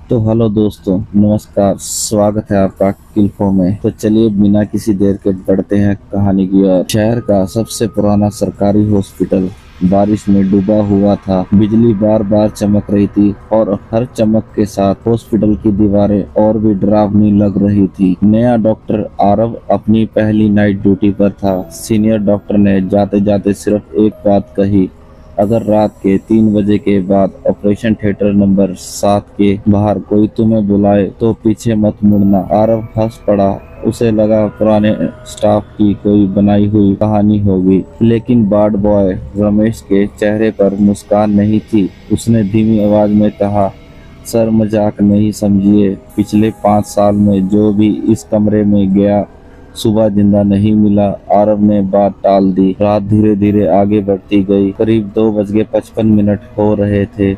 तो हेलो दोस्तों, नमस्कार। स्वागत है आपका किल्फो में। तो चलिए बिना किसी देर के बढ़ते हैं कहानी की ओर। शहर का सबसे पुराना सरकारी हॉस्पिटल बारिश में डूबा हुआ था। बिजली बार बार चमक रही थी और हर चमक के साथ हॉस्पिटल की दीवारें और भी डरावनी लग रही थी। नया डॉक्टर आरव अपनी पहली नाइट ड्यूटी पर था। सीनियर डॉक्टर ने जाते जाते सिर्फ एक बात कही, अगर रात के 3 बजे के बाद ऑपरेशन थिएटर नंबर 7 के बाहर कोई तुम्हें बुलाए तो पीछे मत मुड़ना। आरव हंस पड़ा। उसे लगा पुराने स्टाफ की कोई बनाई हुई कहानी होगी, लेकिन वार्ड बॉय रमेश के चेहरे पर मुस्कान नहीं थी। उसने धीमी आवाज में कहा, सर मजाक नहीं समझिए। पिछले 5 साल में जो भी इस कमरे में गया सुबह जिंदा नहीं मिला। आरव ने बात टाल दी। रात धीरे धीरे आगे बढ़ती गई। करीब 2:55 हो रहे थे।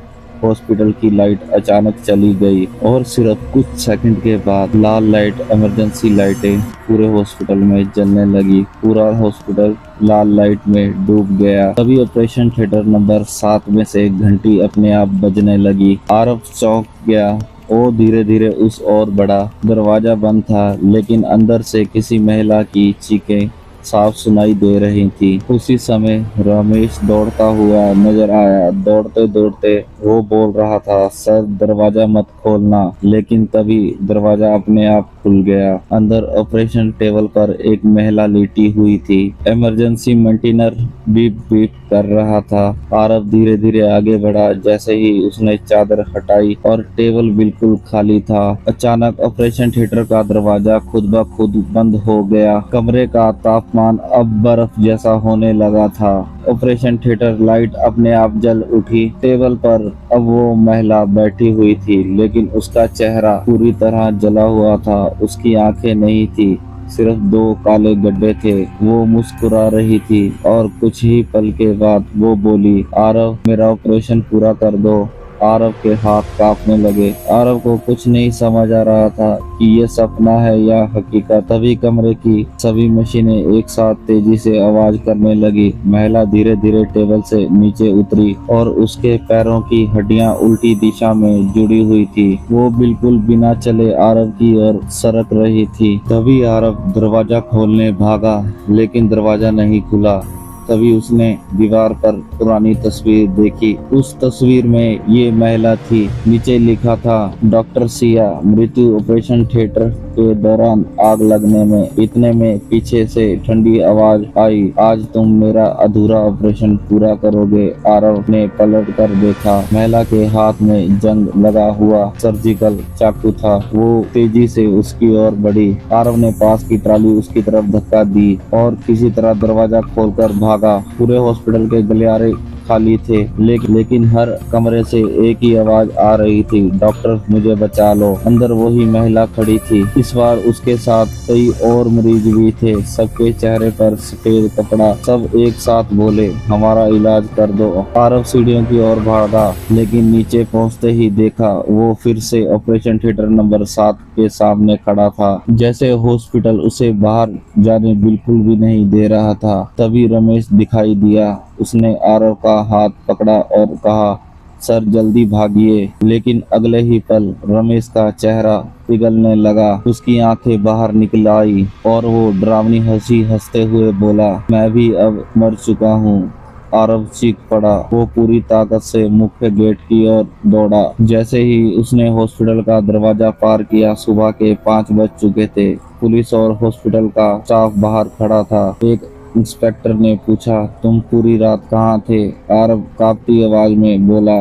हॉस्पिटल की लाइट अचानक चली गई और सिर्फ कुछ सेकंड के बाद लाल लाइट, इमरजेंसी लाइटें पूरे हॉस्पिटल में जलने लगी। पूरा हॉस्पिटल लाल लाइट में डूब गया। तभी ऑपरेशन थिएटर नंबर 7 में से घंटी अपने आप बजने लगी। आरव चौंक गया। वो धीरे धीरे उस ओर बढ़ा। दरवाजा बंद था, लेकिन अंदर से किसी महिला की चीखें साफ सुनाई दे रही थी। उसी समय रमेश दौड़ता हुआ नजर आया। दौड़ते दौड़ते वो बोल रहा था, सर दरवाजा मत खोलना। लेकिन तभी दरवाजा अपने आप खुल गया। अंदर ऑपरेशन टेबल पर एक महिला लेटी हुई थी। इमरजेंसी मेंटेनर बीप बीप कर रहा था। आरव धीरे धीरे आगे बढ़ा। जैसे ही उसने चादर हटाई और टेबल बिल्कुल खाली था, अचानक ऑपरेशन थिएटर का दरवाजा खुद ब खुद बंद हो गया। कमरे का तापमान अब बर्फ जैसा होने लगा था। ऑपरेशन थिएटर लाइट अपने आप जल उठी। टेबल पर अब वो महिला बैठी हुई थी, लेकिन उसका चेहरा पूरी तरह जला हुआ था। उसकी आंखें नहीं थी, सिर्फ 2 काले गड्ढे थे। वो मुस्कुरा रही थी और कुछ ही पल के बाद वो बोली, आरव मेरा ऑपरेशन पूरा कर दो। आरव के हाथ कांपने लगे। आरव को कुछ नहीं समझ आ रहा था कि ये सपना है या हकीकत। तभी कमरे की सभी मशीनें एक साथ तेजी से आवाज करने लगी। महिला धीरे धीरे टेबल से नीचे उतरी और उसके पैरों की हड्डियां उल्टी दिशा में जुड़ी हुई थी। वो बिल्कुल बिना चले आरव की ओर सरक रही थी। तभी आरव दरवाजा खोलने भागा, लेकिन दरवाजा नहीं खुला। तभी उसने दीवार पर पुरानी तस्वीर देखी। उस तस्वीर में ये महिला थी। नीचे लिखा था, डॉक्टर सिया, मृत्यु ऑपरेशन थिएटर के दौरान आग लगने में। इतने में पीछे से ठंडी आवाज आई, आज तुम मेरा अधूरा ऑपरेशन पूरा करोगे। आरव ने पलट कर देखा। महिला के हाथ में जंग लगा हुआ सर्जिकल चाकू था। वो तेजी से उसकी ओर बढ़ी। आरव ने पास की ट्रॉली उसकी तरफ धक्का दी और किसी तरह दरवाजा खोलकर भागा। पूरे हॉस्पिटल के गलियारे खाली थे, लेकिन हर कमरे से एक ही आवाज आ रही थी, डॉक्टर मुझे बचा लो। अंदर वही महिला खड़ी थी। इस बार उसके साथ कई और मरीज भी थे। सबके चेहरे पर सफेद कपड़ा। सब एक साथ बोले, हमारा इलाज कर दो। आरव सीढ़ियों की ओर भागा, लेकिन नीचे पहुंचते ही देखा वो फिर से ऑपरेशन थिएटर नंबर 7 के सामने खड़ा था, जैसे हॉस्पिटल उसे बाहर जाने बिल्कुल भी नहीं दे रहा था। तभी रमेश दिखाई दिया। उसने आरव का हाथ पकड़ा और कहा, सर जल्दी भागिए। लेकिन अगले ही पल रमेश का चेहरा पिघलने लगा। उसकी आंखें बाहर निकल आई और वो डरावनी हंसी हंसते हुए बोला, मैं भी अब मर चुका हूँ। आरव चीख पड़ा। वो पूरी ताकत से मुख्य गेट की ओर दौड़ा। जैसे ही उसने हॉस्पिटल का दरवाजा पार किया, सुबह के 5 बज चुके थे। पुलिस और हॉस्पिटल का स्टाफ बाहर खड़ा था। एक इंस्पेक्टर ने पूछा, तुम पूरी रात कहाँ थे? आरव कांपती आवाज में बोला,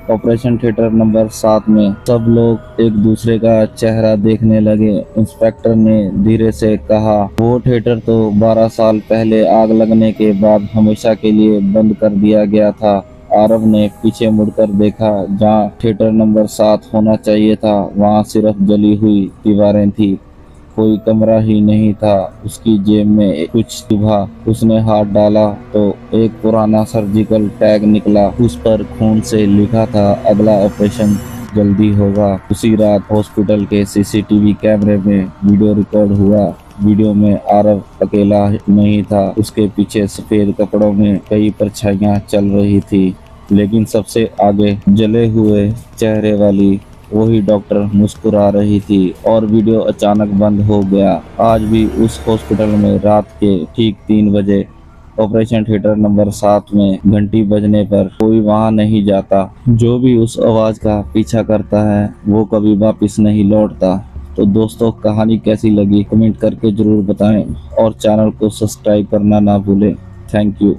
ऑपरेशन थिएटर नंबर 7 में। सब लोग एक दूसरे का चेहरा देखने लगे। इंस्पेक्टर ने धीरे से कहा, वो थिएटर तो 12 साल पहले आग लगने के बाद हमेशा के लिए बंद कर दिया गया था। आरव ने पीछे मुड़कर देखा। जहाँ थिएटर नंबर 7 होना चाहिए था, वहाँ सिर्फ जली हुई दीवारें थी। कोई कमरा ही नहीं था। उसकी जेब में कुछ चुभा। उसने हाथ डाला तो एक पुराना सर्जिकल टैग निकला। उस पर खून से लिखा था, अगला ऑपरेशन जल्दी होगा। उसी रात हॉस्पिटल के सीसीटीवी कैमरे में वीडियो रिकॉर्ड हुआ। वीडियो में आरव अकेला नहीं था। उसके पीछे सफेद कपड़ों में कई परछाइयां चल रही थी, लेकिन सबसे आगे जले हुए चेहरे वाली वही डॉक्टर मुस्कुरा रही थी और वीडियो अचानक बंद हो गया। आज भी उस हॉस्पिटल में रात के ठीक 3 बजे ऑपरेशन थिएटर नंबर 7 में घंटी बजने पर कोई वहां नहीं जाता। जो भी उस आवाज का पीछा करता है वो कभी वापस नहीं लौटता। तो दोस्तों, कहानी कैसी लगी कमेंट करके जरूर बताएं और चैनल को सब्सक्राइब करना ना भूलें। Thank you.